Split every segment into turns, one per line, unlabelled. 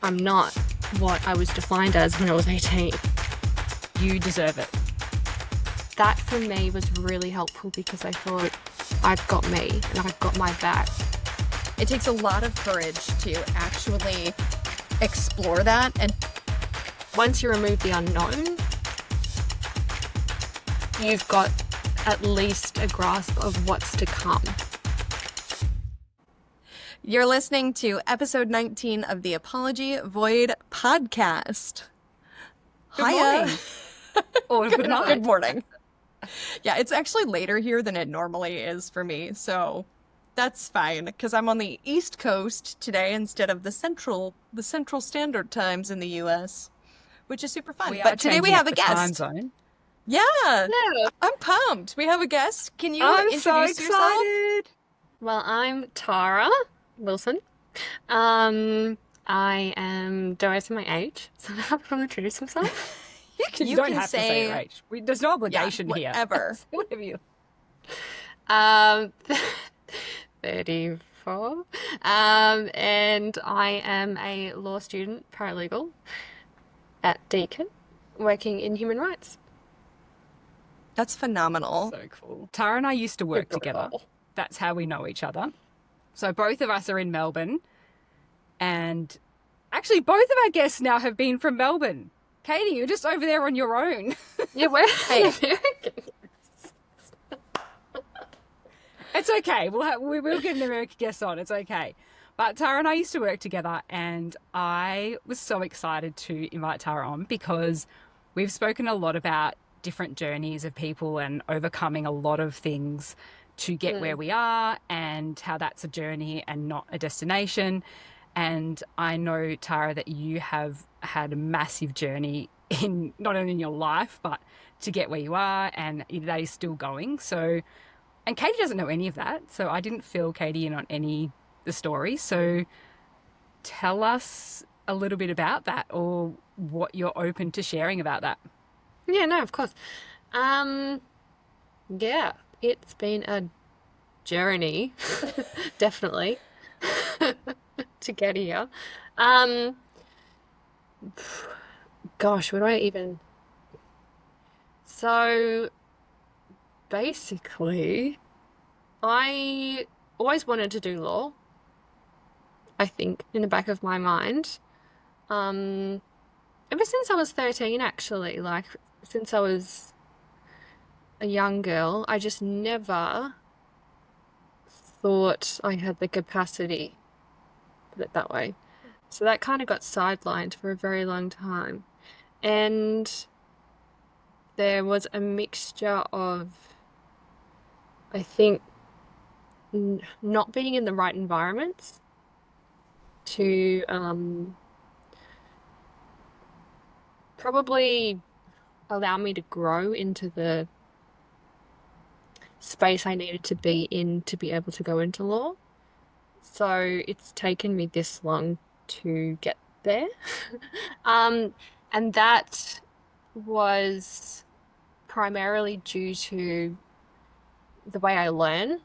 I'm not what I was defined as when I was 18.
You deserve it.
That for me was really helpful because I thought I've got me and I've got my back.
It takes a lot of courage to actually explore that. And
Once you remove the unknown, you've got at least a grasp of what's to come.
you're listening to episode 19 of the Apology Void podcast.
Good
Hiya.
morning. Or good night.
Good morning. Yeah, it's actually later here than it normally is for me, so that's fine because I'm on the East Coast today instead of the Central Standard Times in the US, which is super fun.
We are
But today we
changing
have
up
a
the time
guest.
zone.
Yeah,
Hello.
I'm pumped. We have a guest. Can you
I'm
introduce
so
yourself?
excited.
Well, I'm Tara Wilson. I am, do I say my age? So I have to introduce myself.
You don't have to say your age. There's no obligation here.
whatever.
Whatever you.
Um, 34. And I am a law student, paralegal at Deakin, working in human rights.
That's phenomenal.
So cool. Tara and I used to work together. That's how we know each other. So both of us are in Melbourne. And actually, both of our guests now have been from Melbourne. Katey, you're just over there on your own.
Yeah, we're
It's okay. We will get an American guest on. It's okay. But Tara and I used to work together, and I was so excited to invite Tara on because we've spoken a lot about different journeys of people and overcoming a lot of things to get where we are, and how that's a journey and not a destination. And I know, Tara, that you have had a massive journey in not only in your life, but to get where you are, and that is still going. So, and Katey doesn't know any of that, so I didn't fill Katey in on any of the story. So tell us a little bit about that, or what you're open to sharing about that.
Yeah, no, of course. Yeah, it's been a journey, definitely, to get here. Gosh, where do I even... So, basically, I always wanted to do law, I think, in the back of my mind. Ever since I was 13, actually, like, since I was a young girl, I just never thought I had the capacity, put it that way. So that kind of got sidelined for a very long time. And there was a mixture of, I think, not being in the right environments to probably allow me to grow into the space I needed to be in to be able to go into law. So it's taken me this long to get there. And that was primarily due to the way I learn,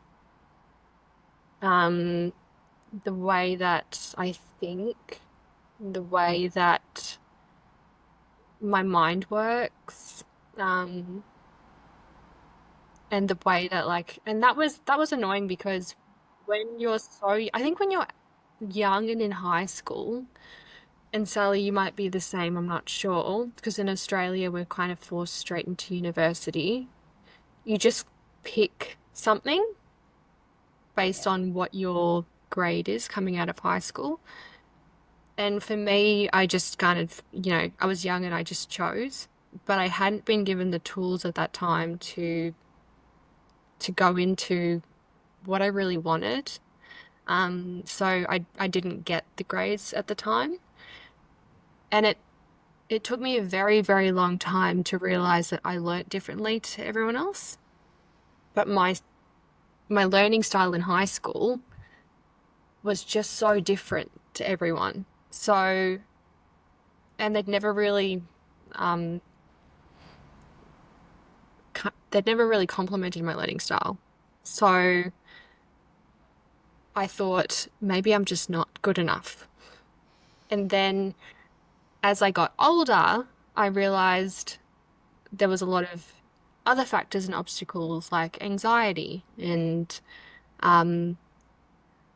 the way that I think, the way that my mind works, and the way that, like, and that was annoying because when you're I think when you're young and in high school, and Sally, you might be the same, I'm not sure, because in Australia we're kind of forced straight into university. You just pick something based on what your grade is coming out of high school. And for me, I just kind of, I was young and I just chose, but I hadn't been given the tools at that time to go into what I really wanted. So I didn't get the grades at the time. And it took me a very, very long time to realize that I learnt differently to everyone else. But my learning style in high school was just so different to everyone. So, and they'd never really complimented my learning style. So I thought maybe I'm just not good enough. And then as I got older, I realized there was a lot of other factors and obstacles like anxiety and um,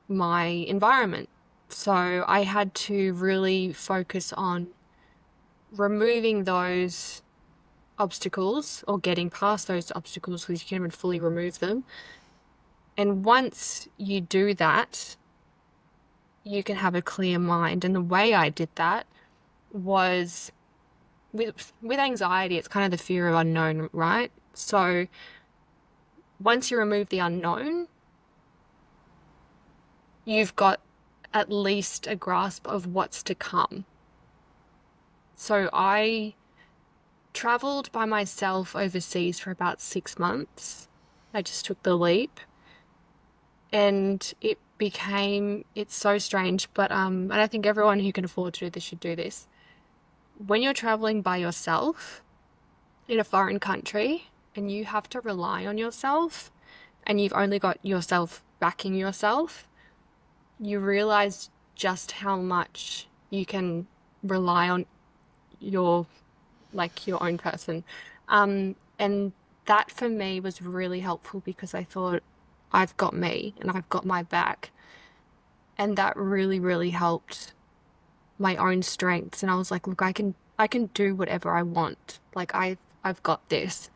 my environment. So I had to really focus on removing those obstacles or getting past those obstacles because you can't even fully remove them. And once you do that, you can have a clear mind. And the way I did that was with anxiety, it's kind of the fear of unknown, right? So once you remove the unknown, you've got at least a grasp of what's to come. So I traveled by myself overseas for about 6 months. I just took the leap and it's so strange, but and I think everyone who can afford to do this should do this. When you're traveling by yourself in a foreign country and you have to rely on yourself and you've only got yourself backing yourself, you realize just how much you can rely on your your own person. And that for me was really helpful because I thought I've got me and I've got my back. And that really, really helped my own strengths. And I was like, look, I can do whatever I want. Like I've got this.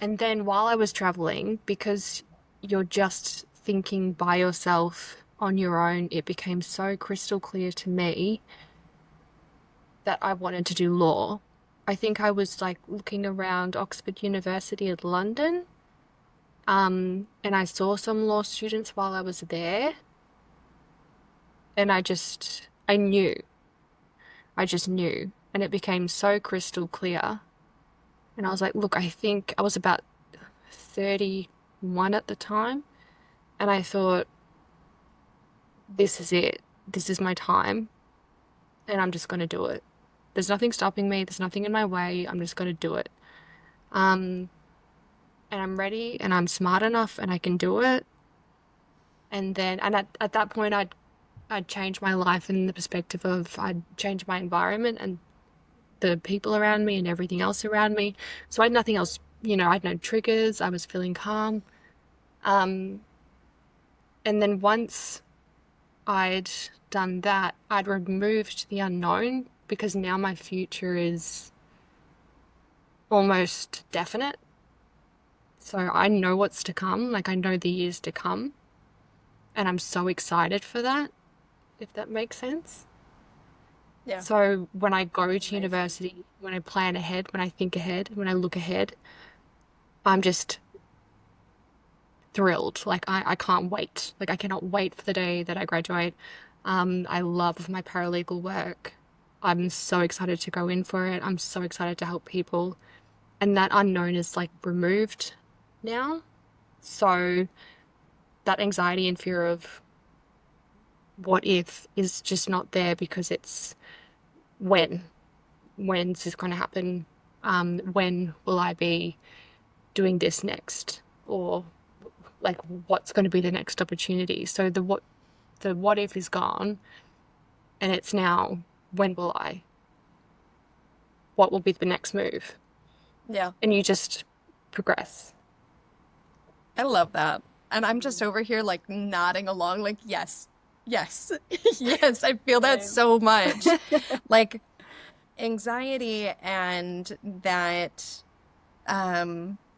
And then while I was traveling, because you're just thinking by yourself on your own, it became so crystal clear to me that I wanted to do law. I think I was like looking around Oxford University at London, and I saw some law students while I was there, and I just knew, and it became so crystal clear. And I was like, look, I think I was about 31 at the time, and I thought, this is it. This is my time, and I'm just going to do it. There's nothing stopping me. There's nothing in my way. I'm just going to do it. Um, and I'm ready and I'm smart enough and I can do it. And then, and at that point, I'd change my life in the perspective of I'd change my environment and the people around me and everything else around me. So I had nothing else, I had no triggers. I was feeling calm. Um, and then once I'd done that, I'd removed the unknown because now my future is almost definite. So I know what's to come, like I know the years to come, and I'm so excited for that, if that makes sense.
Yeah.
So when I go to
Amazing.
university, when I plan ahead, when I think ahead, when I look ahead, I'm just thrilled. Like I can't wait. Like I cannot wait for the day that I graduate. I love my paralegal work. I'm so excited to go in for it. I'm so excited to help people. And that unknown is like removed now. So that anxiety and fear of what if is just not there because it's when. When's this going to happen? When will I be doing this next? Or like what's going to be the next opportunity? So the what if is gone and it's now when will I? What will be the next move?
Yeah.
And you just progress.
I love that. And I'm just over here like nodding along, like, yes, yes, yes. I feel that
Same.
so much. Like anxiety and that,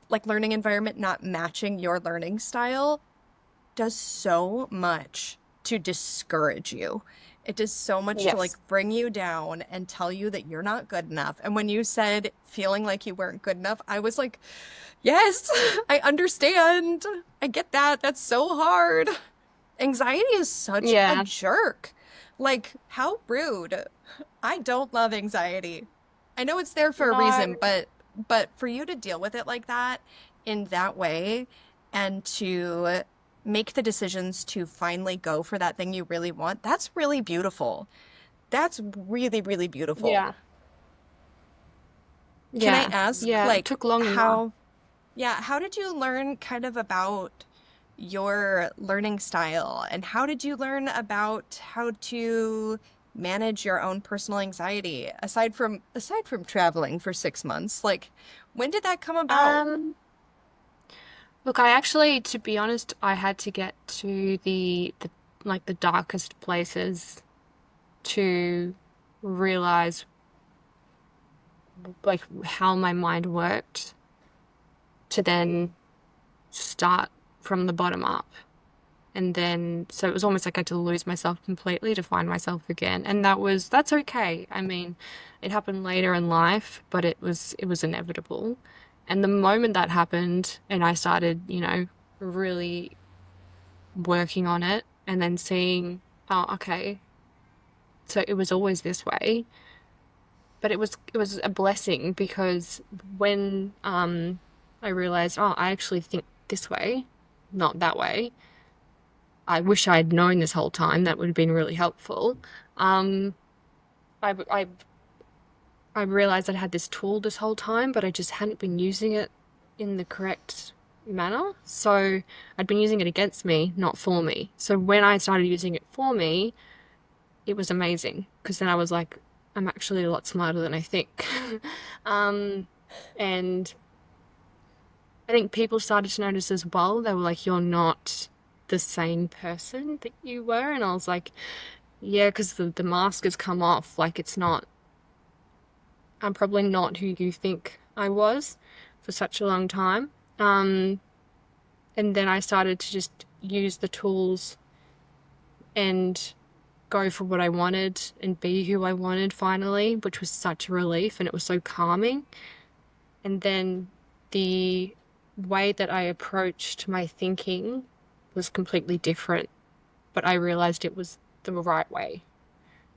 like learning environment not matching your learning style does so much to discourage you. It does so much to like
Yes.
bring you down and tell you that you're not good enough. And when you said feeling like you weren't good enough, I was like, yes, I understand. I get that. That's so hard. Anxiety is such a
Yeah.
jerk. Like, how rude. I don't love anxiety. I know it's there for a reason,
No.
but for you to deal with it like that in that way and to make the decisions to finally go for that thing you really want, that's really beautiful. That's really, really beautiful.
Yeah.
Can I
Yeah.
ask,
Yeah. It
like,
took long enough.
how did you learn kind of about your learning style and how did you learn about how to manage your own personal anxiety aside from traveling for 6 months? Like, when did that come about?
Um, Look, I actually, to be honest, I had to get to the like the darkest places to realize like how my mind worked to then start from the bottom up. And then, so it was almost like I had to lose myself completely to find myself again. And that's okay. I mean, it happened later in life, but it was inevitable. And the moment that happened and I started, really working on it and then seeing, oh, okay, so it was always this way. But it was a blessing because when I realized, oh, I actually think this way, not that way. I wish I'd known this whole time. That would have been really helpful. Um, I, I, I realized I'd had this tool this whole time, but I just hadn't been using it in the correct manner. So I'd been using it against me, not for me. So when I started using it for me, it was amazing because then I was like, I'm actually a lot smarter than I think. um, and I think people started to notice as well. They were like, you're not the same person that you were. And I was like, yeah, because the mask has come off. Like, I'm probably not who you think I was for such a long time. Um, and then I started to just use the tools and go for what I wanted and be who I wanted finally, which was such a relief and it was so calming. And then the way that I approached my thinking was completely different, but I realized it was the right way.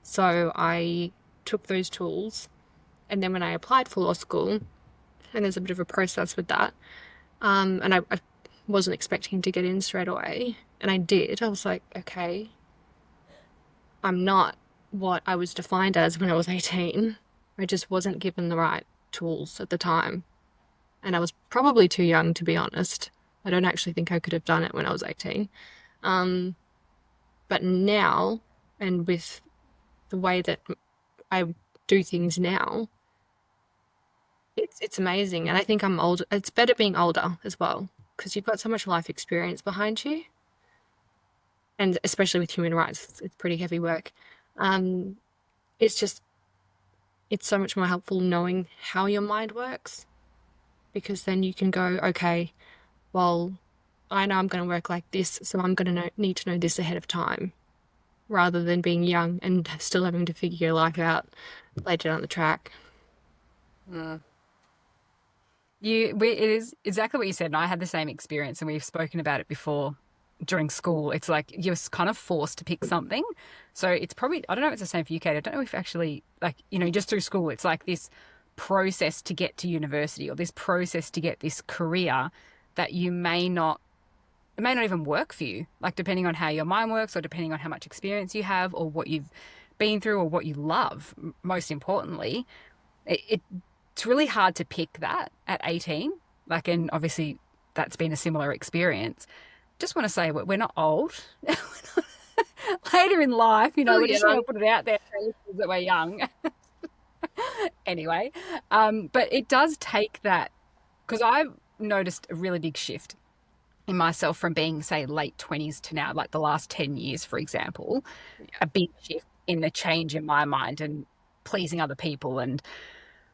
So I took those tools, and then when I applied for law school, and there's a bit of a process with that, and I wasn't expecting to get in straight away, and I did. I was like, okay, I'm not what I was defined as when I was 18. I just wasn't given the right tools at the time. And I was probably too young, to be honest. I don't actually think I could have done it when I was 18. Um, but now, and with the way that I do things now, it's amazing. And I think I'm old. It's better being older as well because you've got so much life experience behind you, and especially with human rights, it's pretty heavy work. Um, it's just it's so much more helpful knowing how your mind works because then you can go, okay, well, I know I'm going to work like this, so I'm going to need to know this ahead of time rather than being young and still having to figure your life out later down the track.
Mm. It is exactly what you said, and I had the same experience, and we've spoken about it before during school. It's like you're kind of forced to pick something. So it's probably, I don't know if it's the same for you, Kate. I don't know if actually, like, just through school, it's like this process to get to university or this process to get this career that it may not even work for you, like depending on how your mind works or depending on how much experience you have or what you've been through or what you love, most importantly. It's really hard to pick that at 18. Like, and obviously that's been a similar experience. Just want to say we're not old. Later in life,
Oh
we just want
yeah.
to put it out there that we're young. Anyway, but it does take that because I've noticed a really big shift in myself from being, say, late 20s to now, like the last 10 years, for example, a big shift in the change in my mind and pleasing other people and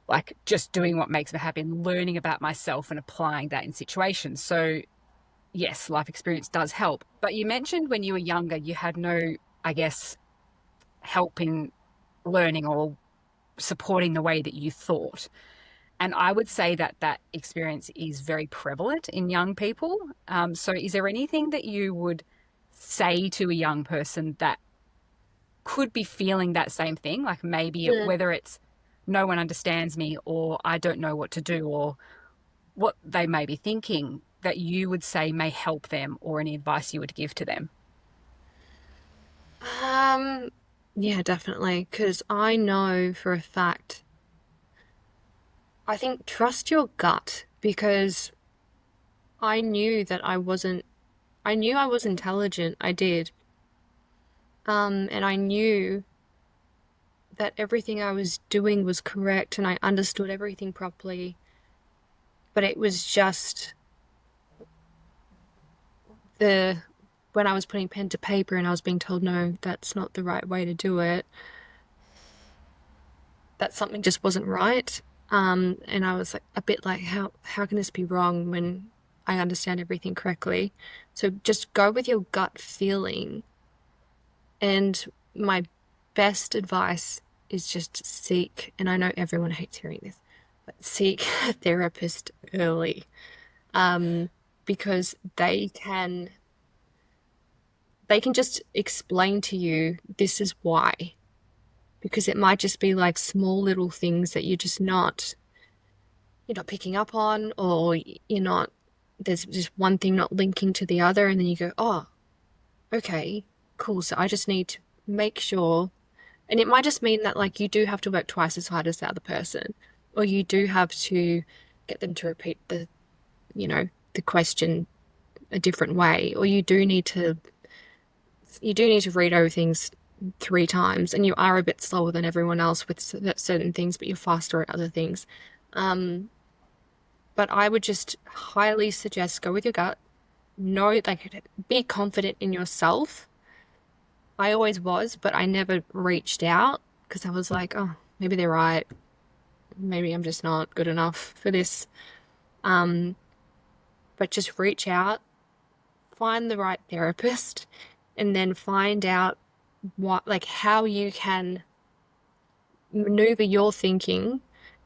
like just doing what makes me happy and learning about myself and applying that in situations. So, yes, life experience does help. But you mentioned when you were younger, you had no, I guess, help in learning or supporting the way that you thought. And I would say that that experience is very prevalent in young people. So, is there anything that you would say to a young person that could be feeling that same thing? Like maybe
Mm.
whether it's no one understands me or I don't know what to do or what they may be thinking that you would say may help them or any advice you would give to them?
Um, yeah, definitely. Because I know for a fact, I think trust your gut because I knew I was intelligent. I did. And I knew that everything I was doing was correct and I understood everything properly. But it was just the when I was putting pen to paper and I was being told, no, that's not the right way to do it, that something just wasn't right. And I was like a bit like, how can this be wrong when I understand everything correctly? So just go with your gut feeling. And my best advice is just seek, and I know everyone hates hearing this, but seek a therapist early, because they can just explain to you this is why, because it might just be like small little things that you're not picking up on, or you're not there's just one thing not linking to the other, and then you go, oh, okay, cool, so I just need to make sure. And it might just mean that like you do have to work twice as hard as the other person, or you do have to get them to repeat the question a different way, or you do need to read over things 3 times, and you are a bit slower than everyone else with certain things, but you're faster at other things. Um, but I would just highly suggest go with your gut. Know, like, be confident in yourself. I always was, but I never reached out because I was like, oh, maybe they're right. Maybe I'm just not good enough for this. Um, but just reach out, find the right therapist, and then find out how you can maneuver your thinking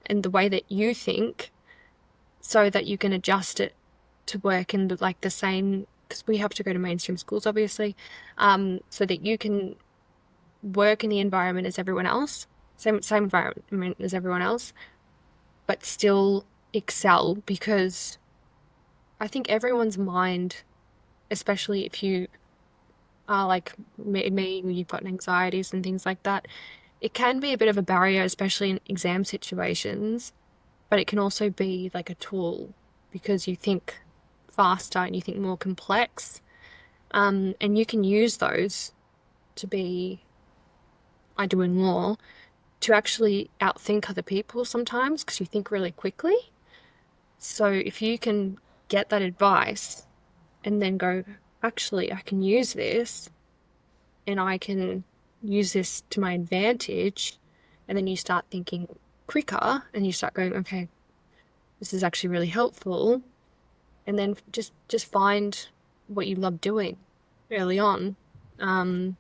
and the way that you think so that you can adjust it to work in like the same, because we have to go to mainstream schools, obviously, so that you can work in the environment as everyone else, same environment as everyone else, but still excel. Because I think everyone's mind, especially if you are like me, you've got anxieties and things like that, it can be a bit of a barrier, especially in exam situations, but it can also be like a tool because you think faster and you think more complex. And you can use those to be, I do in law, to actually outthink other people sometimes because you think really quickly. So if you can get that advice and then go, actually, I can use this and I can use this to my advantage, and then you start thinking quicker and you start going, okay, this is actually really helpful, and then just find what you love doing early on. Um,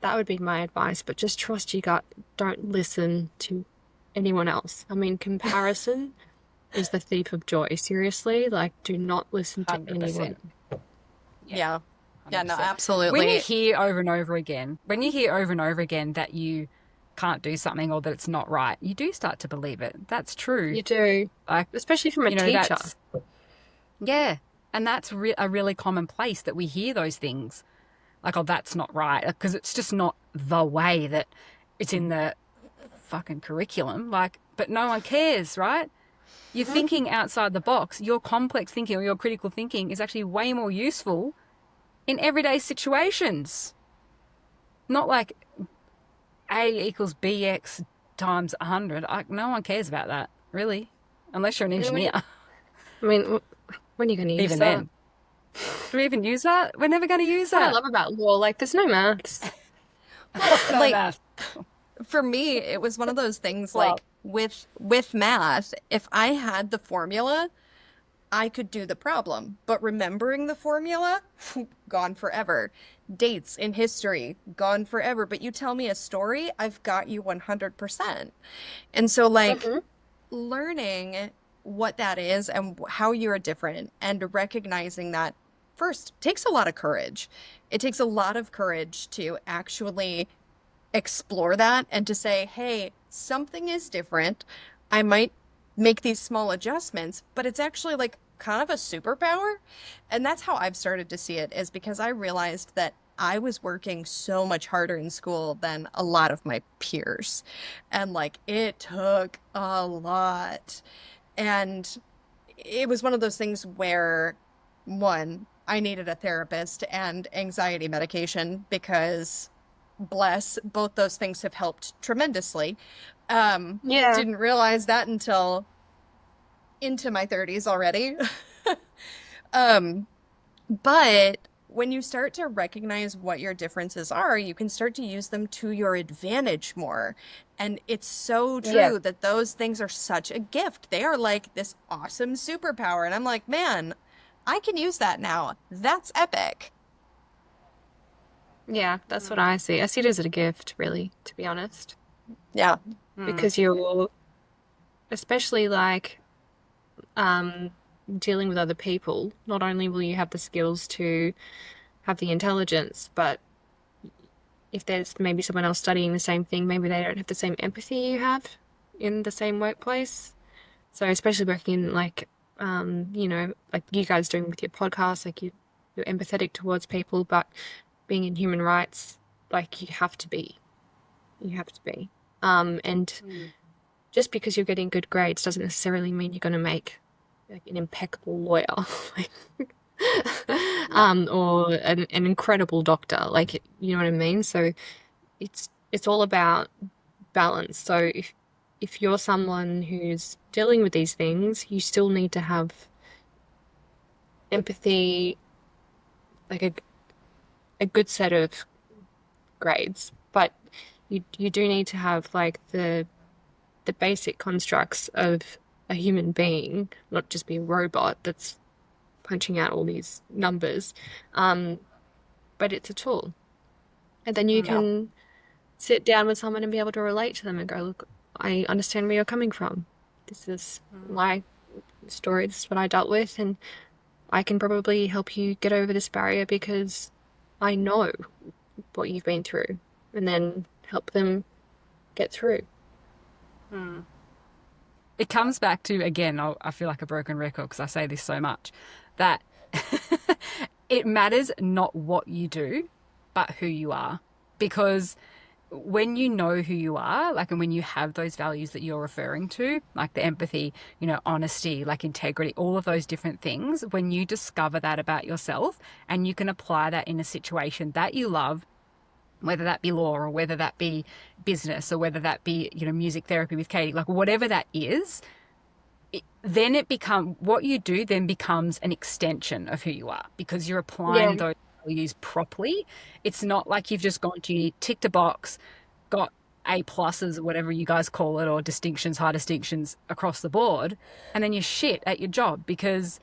that would be my advice, but just trust your gut. Don't listen to anyone else. I mean, comparison is the thief of joy. Seriously, like, do not listen to anyone.
100%.
Yeah. Yeah, no,
100%. When you
absolutely.
hear over and over again, that you can't do something or that it's not right, you do start to believe it. That's true.
You do,
Like,
especially from a teacher.
that's, yeah. And that's a really common place that we hear those things. Like, oh, that's not right. Because it's just not the way that it's in the fucking curriculum. Like, but no one cares, right? You're thinking outside the box. Your complex thinking or your critical thinking is actually way more useful in everyday situations. Not like A equals BX times 100. No one cares about that, really. Unless you're an engineer.
I mean, when are you going to use
Even
that?
then. Do we even use that? We're never going to use
That's what I
that.
love about law. Like, there's no maths.
No
Like,
math.
for me, it was one of those things
Well,
like with math, if I had the formula, I could do the problem. But remembering the formula, gone forever. Dates in history, gone forever. But you tell me a story, I've got you 100%. And so, like,
Mhm.
learning what that is and how you're different and recognizing that first takes a lot of courage. It takes a lot of courage to actually explore that and to say, hey, something is different. I might make these small adjustments, but it's actually like kind of a superpower. And that's how I've started to see it, is because I realized that I was working so much harder in school than a lot of my peers. And like it took a lot. And it was one of those things where, one, I needed a therapist and anxiety medication because bless, both those things have helped tremendously.
Yeah.
Didn't realize that until into my 30s already. Um, but when you start to recognize what your differences are, you can start to use them to your advantage more. And it's so
Yeah.
true that those things are such a gift. They are like this awesome superpower. And I'm like, man, I can use that now. That's epic.
Yeah, that's what
Mm.
I see. I see it as a gift, really, to be honest.
Yeah.
Mm.
Because you're, especially like um, dealing with other people, not only will you have the skills to have the intelligence, but if there's maybe someone else studying the same thing, maybe they don't have the same empathy you have in the same workplace. So especially working in like, like you guys doing with your podcast, like you're empathetic towards people, but being in human rights, like you have to be. And
Mm.
just because you're getting good grades doesn't necessarily mean you're going to make like an impeccable lawyer, like,
Yeah.
or an incredible doctor. Like, you know what I mean? So it's all about balance. So if you're someone who's dealing with these things, you still need to have empathy, like a good set of grades, but you do need to have like the basic constructs of a human being, not just be a robot that's punching out all these numbers. Um, but it's a tool. And then you
Yeah.
Mm.
can sit down with someone and be able to relate to them and go, look, I understand where you're coming from. This is
Mm.
my story. This is what I dealt with. And I can probably help you get over this barrier because I know what you've been through and then help them get through.
Mm. It comes back to, again, I feel like a broken record because I say this so much, that it matters not what you do, but who you are. Because when you know who you are, like, and when you have those values that you're referring to, like the empathy, honesty, like integrity, all of those different things, when you discover that about yourself and you can apply that in a situation that you love, whether that be law or whether that be business or whether that be, music therapy with Katey, like whatever that is, then it become what you do then becomes an extension of who you are because you're applying
Yeah.
those values properly. It's not like you've just gone to ticked a box, got A pluses or whatever you guys call it, or distinctions, high distinctions across the board, and then you're shit at your job because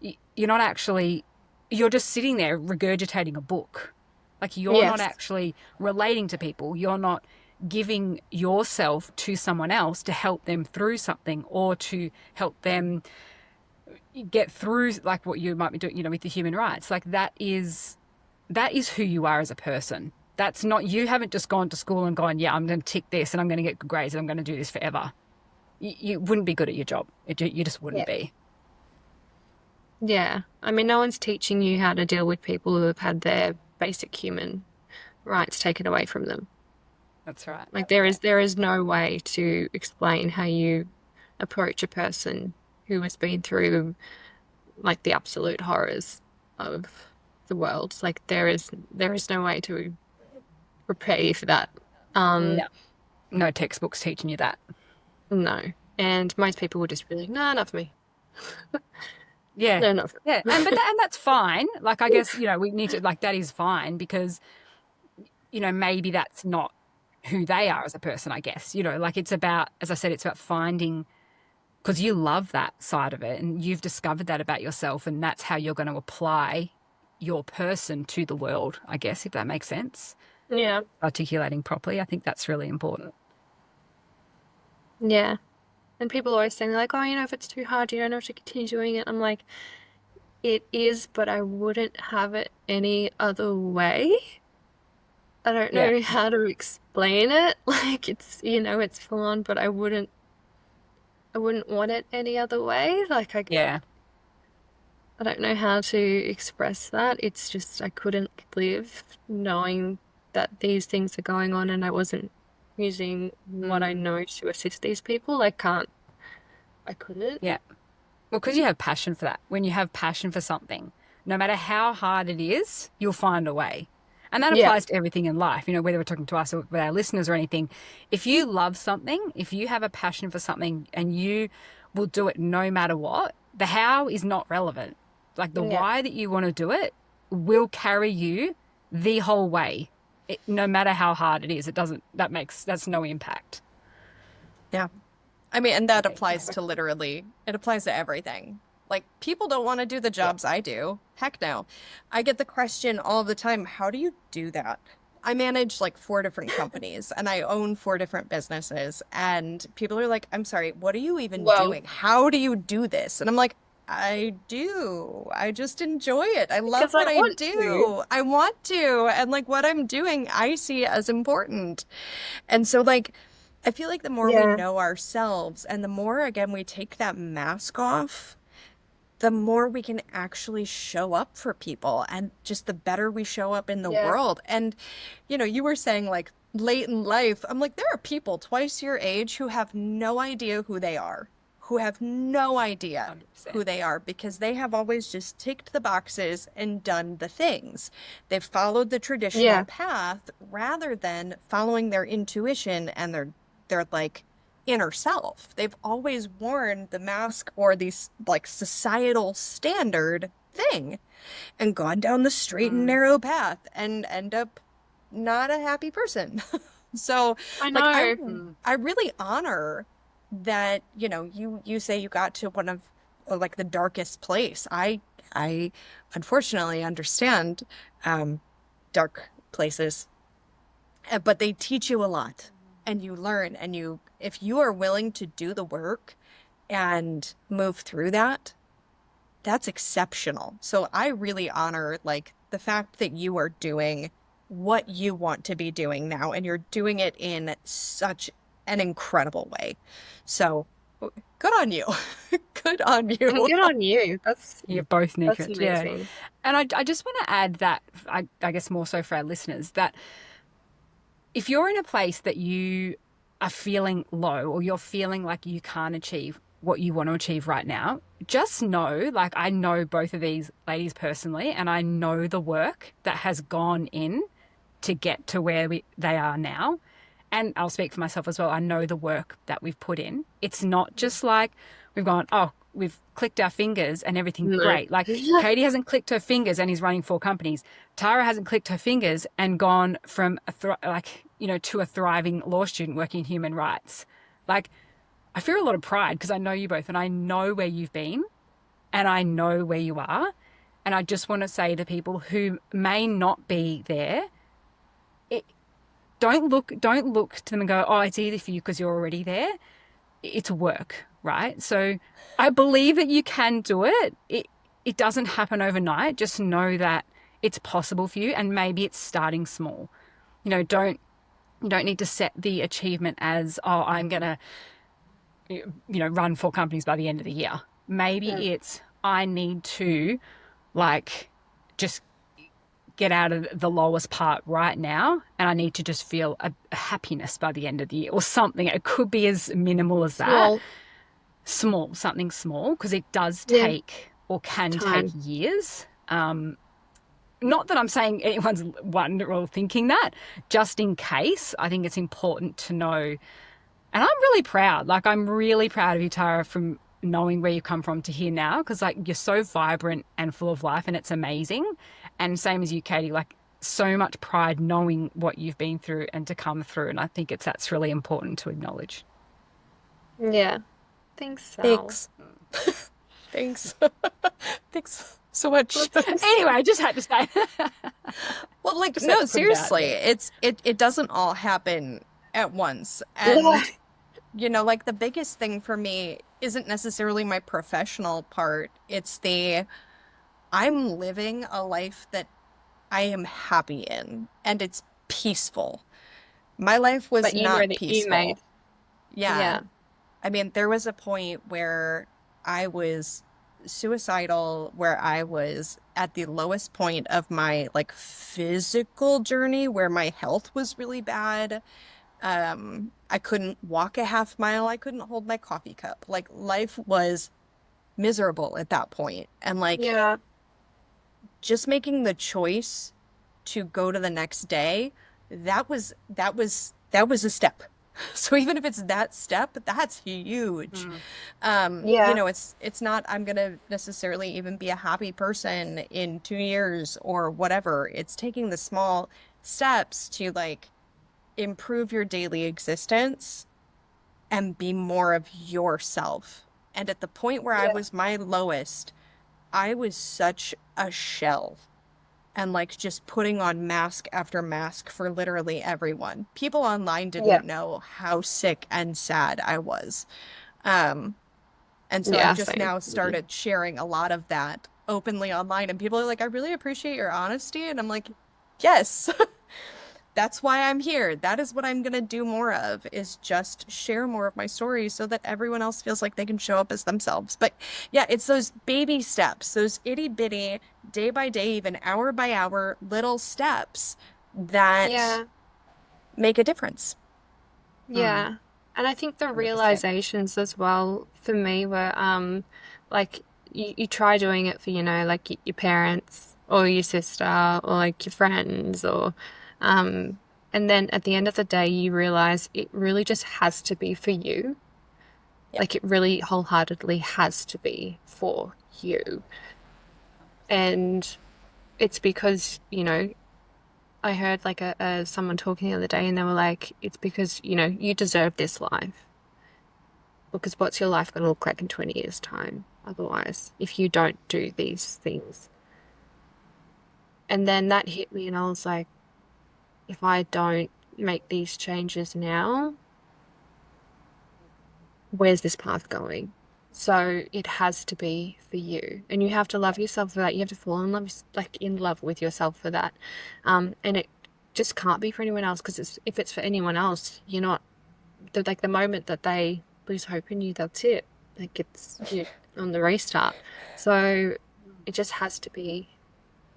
you're not actually, you're just sitting there regurgitating a book. Like you're not
Yes.
actually relating to people. You're not giving yourself to someone else to help them through something or to help them get through like what you might be doing, with the human rights. Like that is who you are as a person. That's not, you haven't just gone to school and gone, yeah, I'm going to tick this and I'm going to get good grades and I'm going to do this forever. You wouldn't be good at your job. You just wouldn't
Yeah.
be.
Yeah. I mean, no one's teaching you how to deal with people who have had their basic human rights taken away from them.
That's right.
Like there is no way to explain how you approach a person who has been through like the absolute horrors of the world. Like there is no way to prepare you for that. Um,
No, no textbooks teaching you that.
no. And most people would just be like, nah, not for me.
Yeah.
No, not for
Yeah.
me.
And that's fine. Like, I guess, we need to, like, that is fine because, maybe that's not who they are as a person, I guess. Like it's about, as I said, it's about finding, because you love that side of it and you've discovered that about yourself and that's how you're going to apply your person to the world, I guess, if that makes sense.
Yeah.
Articulating properly, I think that's really important.
Yeah. And people always saying like, oh, if it's too hard, you don't have to continue doing it. I'm like, it is, but I wouldn't have it any other way. I don't
Yeah.
know how to explain it. Like it's full on, but I wouldn't want it any other way. Like
Yeah.
I don't know how to express that. It's just I couldn't live knowing that these things are going on and I wasn't using what I
Mm.
know to assist these people. I couldn't.
Yeah. Well, because you have passion for that. When you have passion for something, no matter how hard it is, you'll find a way. And that
Yeah.
applies to everything in life, you know, whether we're talking to us or with our listeners or anything. If you love something, if you have a passion for something and you will do it no matter what, the how is not relevant. Like the
Yeah.
why that you want to do it will carry you the whole way. No matter how hard it is, that's no impact.
Yeah. I mean, and that
Okay.
applies to literally, it applies to everything. Like, people don't want to do the
Yeah.
jobs I do. Heck no. I get the question all the time, how do you do that? I manage like four different companies and I own four different businesses. And people are like, I'm sorry, what are you even
Well,
doing? How do you do this? And I'm like, I do. I just enjoy it. I love
because I
what I
want to.
do. I want to. And like what I'm doing, I see as important. And so, like, I feel like the more we
Yeah.
know ourselves and the more, again, we take that mask off, the more we can actually show up for people and just the better we show up in the
Yeah.
world. And, you were saying like late in life, I'm like, there are people twice your age who have no idea who they are, who have no idea who
100%.
they are because they have always just ticked the boxes and done the things. They've followed the traditional
Yeah.
path rather than following their intuition and their like inner self. They've always worn the mask or these like societal standard thing and gone down the straight and
Mm.
narrow path and end up not a happy person. So
I
like I
know.
Mm.
I really honor that, you say you got to one of like the darkest place. I unfortunately understand dark places, but they teach you a lot and you learn and if you are willing to do the work and move through that, that's exceptional. So I really honor like the fact that you are doing what you want to be doing now and you're doing it in such an incredible way. So good on you. Good on
And
you.
good on you.
You're both
That's
naked. Yeah.
amazing.
And I just want to add that, I guess more so for our listeners, that if you're in a place that you are feeling low or you're feeling like you can't achieve what you want to achieve right now, just know, like I know both of these ladies personally, and I know the work that has gone in to get to where they are now. And I'll speak for myself as well. I know the work that we've put in. It's not just like we've gone, oh, we've clicked our fingers and everything's
No.
great. Like Katey hasn't clicked her fingers and is running four companies. Tara hasn't clicked her fingers and gone from to a thriving law student working in human rights. Like I feel a lot of pride because I know you both and I know where you've been and I know where you are. And I just want to say to people who may not be there, it, don't look to them and go, oh, it's easy for you because you're already there. It's work, right? So I believe that you can do it. It doesn't happen overnight. Just know that it's possible for you and maybe it's starting small. You know, don't you don't need to set the achievement as, oh, I'm gonna run four companies by the end of the year.
Mm.
Maybe it's I need to like just get out of the lowest part right now and I need to just feel a happiness by the end of the year or something. It could be as minimal as that.
Small.
Small, something small, because it does
Yeah.
take or can take
Time.
years. Not that I'm saying anyone's wondering or thinking that, just in case, I think it's important to know. And I'm really proud. Like, I'm really proud of you, Tara, from knowing where you come from to here now, because, like, you're so vibrant and full of life, and it's amazing. And same as you, Katey, like, so much pride knowing what you've been through and to come through. And I think that's really important to acknowledge.
Yeah. Thanks, Sal.
Thanks. Thanks. Thanks so much.
Anyway, I just had to say.
Well, like,
Just had
no,
to put it out
seriously,
there.
it doesn't all happen at once.
Yeah.
And, like the biggest thing for me isn't necessarily my professional part. It's I'm living a life that I am happy in and it's peaceful. My life was
But you know
not
that you made.
peaceful. Yeah.
Yeah.
I mean, there was a point where I was suicidal, where I was at the lowest point of my like physical journey, where my health was really bad. I couldn't walk a half mile. I couldn't hold my coffee cup. Like life was miserable at that point. And like
Yeah.
just making the choice to go to the next day, that was a step. So even if it's that step, that's huge. You
Yeah.
know, it's not I'm gonna necessarily even be a happy person in 2 years or whatever. It's taking the small steps to like improve your daily existence and be more of yourself. And at the point where I
Yeah.
was my lowest, I was such a shell and like just putting on mask after mask for literally everyone. People online
Yeah.
didn't know how sick and sad I was. Um, and so I've
Yeah,
just
same.
now started sharing a lot of that openly online, and people are like, I really appreciate your honesty. And I'm like, yes, that's why I'm here. That is what I'm gonna do more of, is just share more of my stories so that everyone else feels like they can show up as themselves. But yeah, it's those baby steps, those itty bitty, day by day, even hour by hour little steps that
Yeah.
make a difference.
Mm,
Yeah. And I think the
100%.
realizations as well for me were like you try doing it for, like your parents or your sister or like your friends or um and then at the end of the day you realize it really just has to be for you.
Yeah.
Like it really wholeheartedly has to be for you. And it's because, I heard like someone talking the other day and they were like, it's because, you deserve this life. Because what's your life going to look like in 20 years' time otherwise, if you don't do these things? And then that hit me, and I was like, if I don't make these changes now, where's this path going? So it has to be for you, and you have to love yourself for that. You have to fall in love, like in love with yourself for that. And it just can't be for anyone else because if it's for anyone else, you're not like the moment that they lose hope in you, that's it. Like it's you on the restart. So it just has to be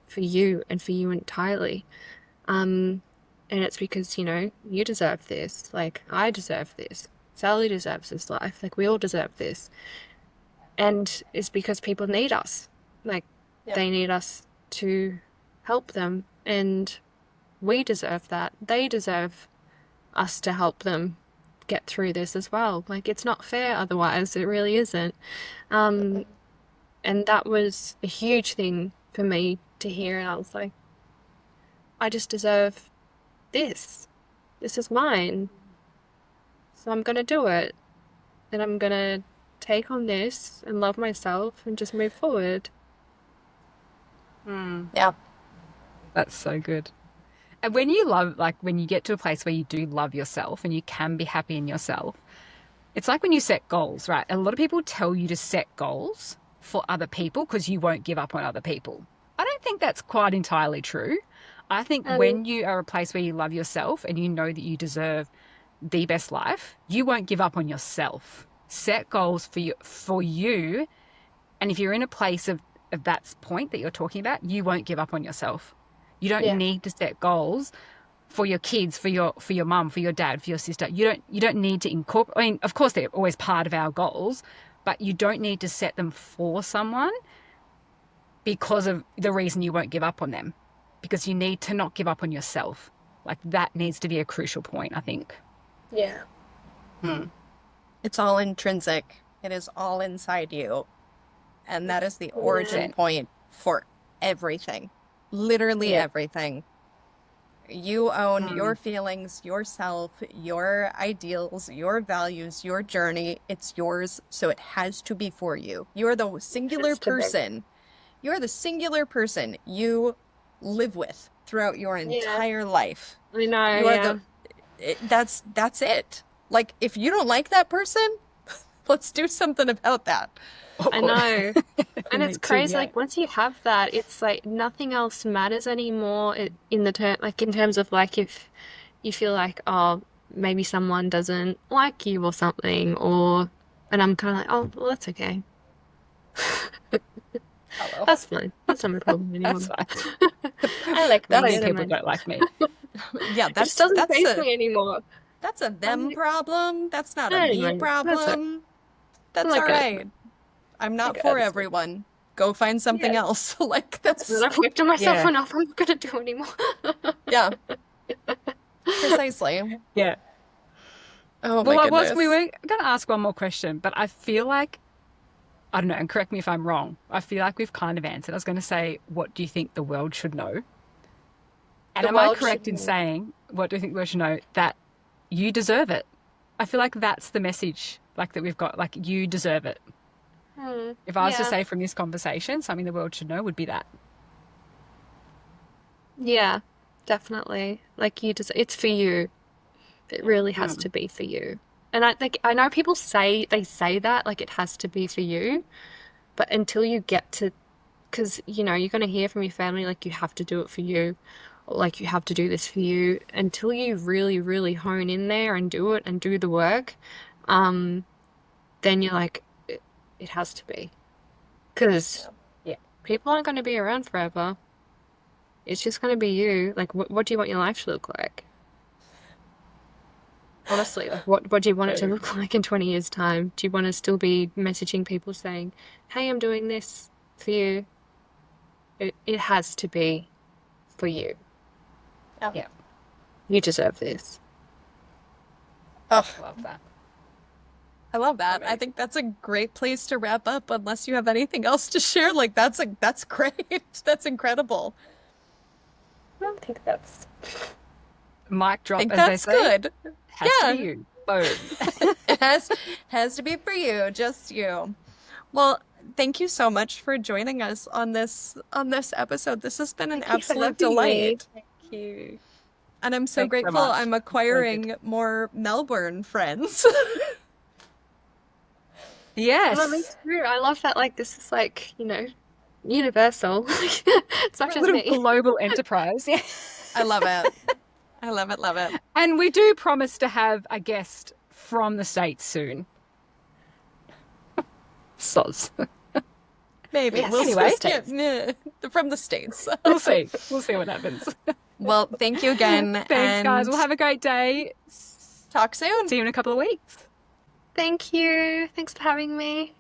for you and for you entirely. Um, and it's because, you deserve this. Like I deserve this. Sally deserves this life. Like we all deserve this. And it's because people need us. Like
Yeah.
they need us to help them. And we deserve that. They deserve us to help them get through this as well. Like it's not fair otherwise. It really isn't. Um, and that was a huge thing for me to hear. And I was like, I just deserve this. This is mine. So I'm gonna do it. And I'm gonna take on this and love myself and just move forward.
Mm,
Yeah.
that's so good. And when you love, like when you get to a place where you do love yourself and you can be happy in yourself, it's like when you set goals, right? A lot of people tell you to set goals for other people because you won't give up on other people. I don't think that's quite entirely true. I think
Um,
when you are a place where you love yourself and you know that you deserve the best life, you won't give up on yourself. Set goals for you, and if you're in a place of that point that you're talking about, you won't give up on yourself. You don't
yeah,
need to set goals for your kids, for your mum, for your dad, for your sister. You don't need to incorporate. I mean, of course, they're always part of our goals, but you don't need to set them for someone because of the reason you won't give up on them. Because you need to not give up on yourself. Like that needs to be a crucial point, I think.
yeah,
Hmm.
It's all intrinsic. It is all inside you. And that is the
yeah,
origin point for everything. Literally
yeah.
everything. You own
Hmm.
your feelings, yourself, your ideals, your values, your journey. It's yours, so it has to be for you. You are the
It
singular
has to be.
person. You are the singular person you live with throughout your
Yeah,
entire life.
I know,
You are the
yeah.
that's it. Like if you don't like that person, let's do something about that.
I
Oh,
know. And it's
me too,
crazy,
yeah.
like once you have that, it's like nothing else matters anymore in the term like in terms of like if you feel like, oh, maybe someone doesn't like you or something, or and I'm kinda like, oh well that's okay.
Oh well,
That's fine. That's not my problem
that's
anymore.
fine.
I like
Many
That's
I don't
people
mind.
don't like me.
yeah,
It just
that's
doesn't
that's
faze
a
me anymore.
that's a
I'm
them
like,
problem. That's not a
I don't
me
mind. That's it.
problem.
I'm
That's all
like, I don't
right.
mind.
I'm
I
not
go,
for
that's it.
everyone. go find something
Yeah.
else. Like
But
that's
I've worked on myself
Yeah.
enough. I'm not gonna do anymore.
yeah, precisely.
Yeah.
Oh my
Well, we
goodness.
were going to ask one more question, but I feel like, I don't know, and correct me if I'm wrong. I feel like we've kind of answered. I was going to say, what do you think the world should know? And
The
am I
world should
correct in
know.
saying, what do you think the world should know? That you deserve it. I feel like that's the message, like that we've got, like you deserve it. If I was to
Yeah.
say from this conversation, something the world should know would be that.
Yeah. Definitely. Like you just, it's for you. It really has
Mm.
to be for you. And I think I know people say they say that like it has to be for you, but until you get to, because you're going to hear from your family like you have to do it for you, or like you have to do this for you. Until you really, really hone in there and do it and do the work, um, then you're like, it has to be. Because
Yeah.
people aren't going to be around forever. It's just going to be you. Like, what do you want your life to look like? Honestly, like, what do you want it to
So,
look like in 20 years' time? Do you want to still be messaging people saying, hey, I'm doing this for you? It has to be for you.
Yeah.
yeah,
You deserve this.
Oh,
love that.
I love that. I
Amazing.
think that's a great place to wrap up unless you have anything else to share. Like that's great. That's incredible.
I don't think that's.
Mic
I
drop,
think
as they
that's
say,
good.
has to be
Yeah.
you. Boom.
It has to be for you, just you. Well, thank you so much for joining us on this episode. This has been an
Thank you for
absolute
having me.
delight.
Thank you.
And I'm so
Thanks so
grateful
much.
I'm
It's really good.
acquiring more Melbourne friends.
Oh, me
Yes.
too. I love that. Like, this is like, universal. It's not
We're a
just
little
me.
global enterprise. Yeah.
I love it. I love it, love it.
And we do promise to have a guest from the States soon. Soz.
Maybe.
Yes,
We'll
from the
Anyway,
yeah,
States.
meh, from the States.
we'll see. We'll see what happens.
Well, thank you again
Thanks, guys.
and
Well, have a great day.
talk soon.
See you in a couple of weeks.
Thank you. Thanks for having me.